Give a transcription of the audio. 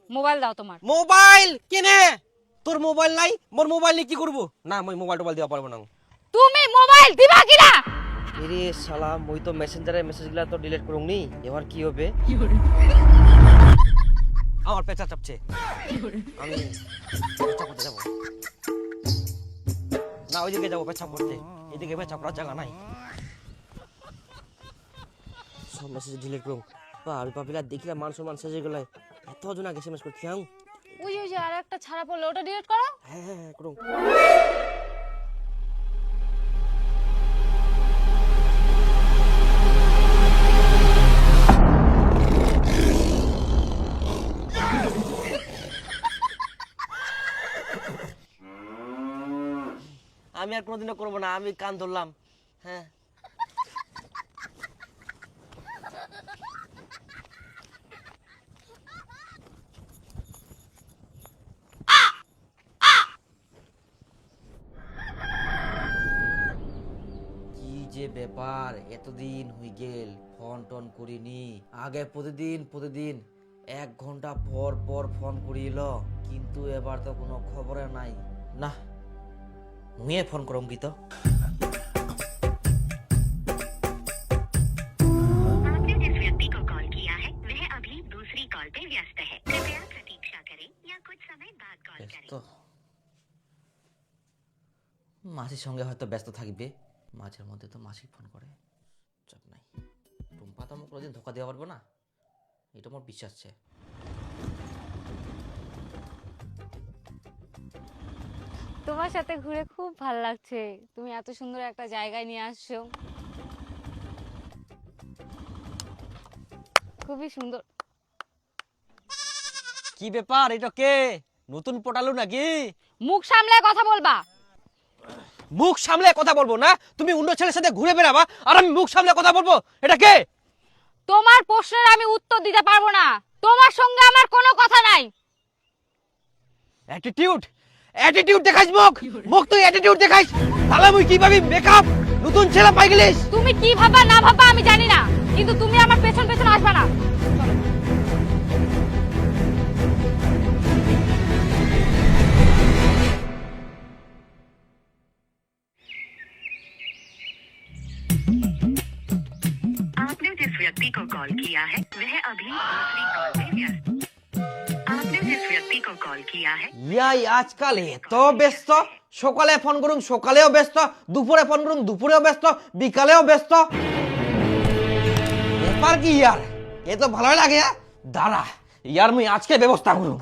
Mobile দাও তোমার। Mobile কেনে? তোর মোবাইল নাই, মোর মোবাইল নিয়ে কি করব? না মই মোবাইল টোবাইল দিবা পারবো না। তুমি মোবাইল দিবা কি না? আরে শালা মই তো মেসেঞ্জারে মেসেজগুলা তো ডিলিট করুম নি, এবার কি হবে? আমার পেঁচা চাপছে, আমি পেঁচা করতে যাবো না, ওইদিকে যাবো পেঁচা করতে, এদিকে পেঁচা করার জায়গা নাই। সব মেসেজ ডিলিট করুম। আর বাবিলা দেখিলা মান সম্মান শেষ হয়ে গেল, এতজন আগে এসএমএস করতে আউ। ওই যে আর একটা ছাড়া পড়লো, ওটা ডিলিট করো। হ্যাঁ হ্যাঁ হ্যাঁ করুম। আমি আর কোনোদিনও করবো না, আমি কান ধরলাম। হ্যাঁ কি যে ব্যাপার, এতদিন হয়ে গেল ফোন টোন করিনি। আগে প্রতিদিন 1 ঘন্টা পর পর ফোন করিল, কিন্তু এবার তো কোনো খবরে নাই। না মুয়ে ফোন করম কি তো। आपने जिस व्यक्ति को कॉल किया है वह अभी दूसरी कॉल पे व्यस्त है, कृपया प्रतीक्षा करें या कुछ समय बाद कॉल करें। ব্যস্ত, মাসির সঙ্গে হয়তো ব্যস্ত থাকবে, মাঝের মধ্যে তো মাসি ফোন করে, চাপ নাই। টুম্পা তো আমাকে কোনোদিন ধোকা দেওয়া পারবো না, এটা আমার বিশ্বাস আছে। তোমার সাথে ঘুরে খুব ভালো লাগছে, তুমি এত সুন্দর একটা জায়গায় নিয়ে আসছো, খুবই সুন্দর। কি ব্যাপার, এটা কে? নতুন পটালু নাকি? মুখ সামলে কথা বলবা। মুখ সামলে কথা বলবো না? তুমি অন্য ছেলের সাথে ঘুরে বেড়াবা আর আমি মুখ সামলে কথা বলবো? এটা কে? তোমার প্রশ্নের আমি উত্তর দিতে পারবো না, তোমার সঙ্গে আমার কোনো কথা নাই। অ্যাটিটিউড দেখাইস, মুখ তুই অ্যাটিটিউড দেখাইস, তাহলে মুই কি ভাবি মেকআপ নতুন ছেলে পাই গেলিস? তুমি কি ভাবা না ভাবা আমি জানি না, কিন্তু তুমি আমার পেছন পেছন আসবা না। आपने जिस व्यक्ति को कॉल किया है वह अभी दूसरी कॉल पे व्यस्त। आपने जिस व्यक्ति को कॉल किया है ইয়াই আজকাল এত ব্যস্ত, সকালে ফোন করুম সকালেও ব্যস্ত, দুপুরে ফোন করুম দুপুরেও ব্যস্ত, বিকালেও ব্যস্ত। ব্যাপার কি ইয়ার, এ তো ভালোই লাগে। দাঁড়া ইয়ার মুই আজকে ব্যবস্থা করুম।